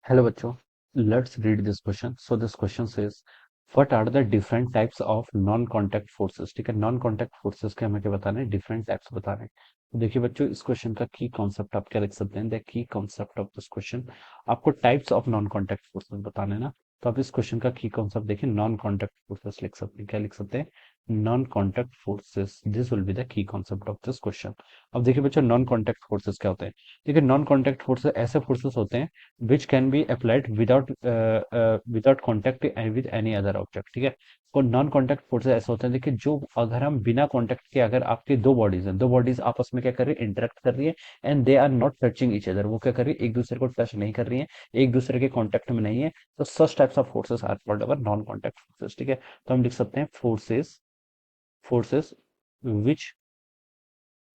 Hello बच्चों, let's read this question. So this question says, what are the different types of non-contact forces? ठीक है, non-contact forces के हमें क्या बताना है, different types बताने हैं। तो देखिए बच्चों, इस क्वेश्चन का की कॉन्सेप्ट आप क्या लिख सकते हैं, the key concept of this question. आपको types of non contact forces बताने हैं ना, तो आप इस क्वेश्चन का की कॉन्सेप्ट देखिए, नॉन कॉन्टैक्ट फोर्सेस लिख सकते हैं। क्या लिख सकते हैं? Non contact forces, this will be the key concept of this question. अब देखिए बच्चों, नॉन कॉन्टैक्ट फोर्सेस क्या होते हैं? देखिए, नॉन कॉन्टैक्ट फोर्सेस ऐसे फोर्सेस होते हैं which can be applied without contact with any other object। ठीक है, और नॉन कॉन्टैक्ट फोर्सेस ऐसे होते हैं, देखिए, जो अगर हम बिना कॉन्टैक्ट के, अगर आपके दो बॉडीज हैं, दो बॉडीज आपस में क्या कर रही है, इंटरेक्ट कर रही है, and they are not touching each other, वो क्या कर रही है, एक दूसरे को टच नहीं कर रही है, एक दूसरे के कॉन्टेक्ट में नहीं है, तो such types of forces are called our non contact forces. ठीक है, तो हम लिख सकते हैं forces, forces which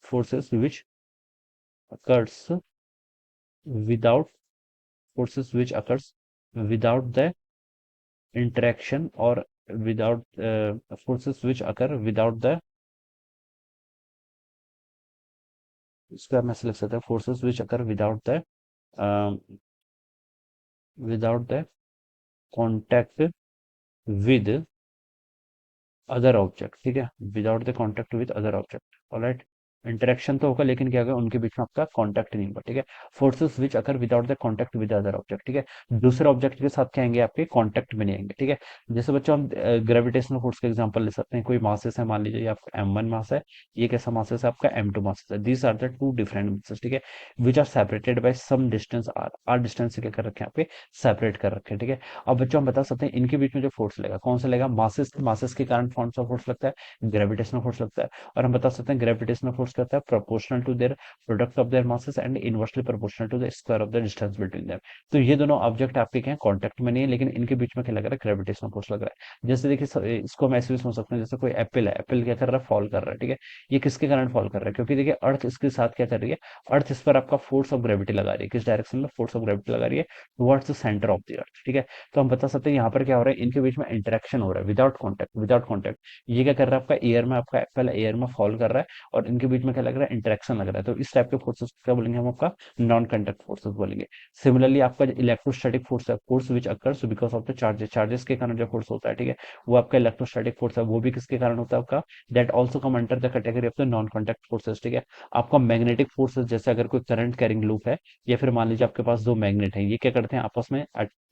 forces which occurs without forces which occurs without the interaction or without forces which occur without the, इसका हम ऐसे लिख सकते हैं, forces which occur without the contact with other object. ठीक है, without the contact with other object, alright. Interaction तो होगा, लेकिन क्या होगा, उनके बीच में आपका कॉन्टेक्ट नहीं होगा। ठीक है, forces which occur without the contact with other object. ठीक है, दूसरे ऑब्जेक्ट के साथ क्या आएंगे, आपके कॉन्टेक्ट में नहीं आएंगे। ठीक है, जैसे बच्चों हम ग्रेविटेशनल फोर्स का एग्जांपल ले सकते हैं। कोई मासेस है, मान लीजिए ये आपका m1 मास है, ये कैसा मासेस है, आपका m2 मासेस है। These are the two different masses. ठीक है, which are separated by some distance R distance से क्या कर रखे हैं, यहाँ पे सेपरेट कर रखे हैं। ठीक है, अब बच्चों हम बता सकते हैं इनके बीच में जो फोर्स लगेगा, कौन सा लगेगा, मासेस, मासेस के कारण कौन सा फोर्स लगता है, ग्रेविटेशनल फोर्स लगता है। और हम बता सकते हैं ग्रेविटेशनल फोर्स क्या होता है, proportional to their product of their masses and inversely proportional to the square of the distance between them. तो ये दोनों ऑब्जेक्ट आपके क्या कॉन्टेक्ट में नहीं है, लेकिन इनके बीच में क्या लग रहा है, ग्रेविटेशनल फोर्स लग रहा है। जैसे देखिए, इसको हम ऐसे भी समझ सकते हैं, जैसे कोई एप्पल है, एप्पल क्या कर रहा है, फॉल कर रहा है। ठीक है, ये किसके कारण फॉल कर रहा है, क्योंकि देखिए अर्थ इसके साथ क्या कर रही है, अर्थ इस पर आपका फोर्स ऑफ ग्रेविटी लगा रही है। किस डायरेक्शन में फोर्स ऑफ ग्रेविटी लगा रही है, towards the centre of the earth. ठीक है, तो हम बता सकते हैं यहाँ पर क्या हो रहा है, इनके बीच में इंटरेक्शन हो रहा है विदाउट कॉन्टेक्ट, विदाउट कॉन्टेक्ट। ये क्या कर रहा है, आपका एयर में, आपका एप्पल एयर में फॉल कर रहा है, और इनके बीच में क्या लग रहा है, इंटरेक्शन लग रहा है। तो इस टाइप के फोर्सेस क्या बोलेंगे हम, आपका नॉन कंडक्ट फोर्सेस बोलेंगे। सिमिलरली आपका इलेक्ट्रोस्टैटिक फोर्स है, force which occurs because of the charges, charges के कारण जो फोर्स होता है, ठीक है, वो आपका इलेक्ट्रोस्टैटिक फोर्स है, वो भी किसके कारण होता है, आपका that also come under the category of the non contact forces. ठीक है, आपका मैग्नेटिक फोर्सेस, जैसे अगर कोई करंट कैरिंग लूप है, या फिर मान लीजिए आपके पास दो मैग्नेट है, ये क्या करते हैं, आपस में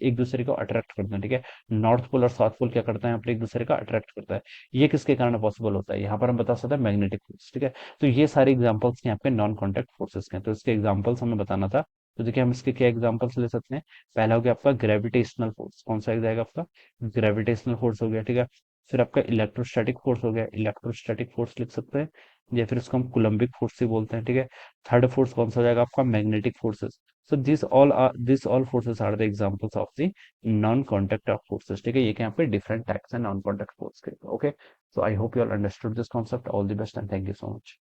एक दूसरे को अट्रैक्ट करते हैं। ठीक है, नॉर्थ पोल और साउथ पोल क्या करते हैं, अपने एक दूसरे का अट्रैक्ट करता है। ये किसके कारण पॉसिबल होता है, यहाँ पर हम बता सकते हैं मैग्नेटिक फोर्स। ठीक है, तो ये सारे एग्जांपल्स हैं आपके नॉन कॉन्टैक्ट फोर्सेस के, तो इसके एग्जांपल्स हमें बताना था। तो देखिए, हम इसके क्या एग्जांपल्स ले सकते हैं। पहला हो गया आपका ग्रेविटेशनल फोर्स, कौन सा जाएगा आपका, ग्रेविटेशनल फोर्स हो गया। ठीक है, फिर आपका इलेक्ट्रोस्टैटिक फोर्स हो गया, इलेक्ट्रोस्टैटिक फोर्स लिख सकते हैं, या फिर उसको हम कुलम्बिक फोर्स से बोलते हैं। ठीक है, थर्ड फोर्स कौन सा हो जाएगा, आपका magnetic forces. So these all forces are the examples of the non-contact of forces। ठीक है, ये क्या यहाँ पे different types हैं non-contact force के। Okay, so I hope you all understood this concept. All the best and thank you so much.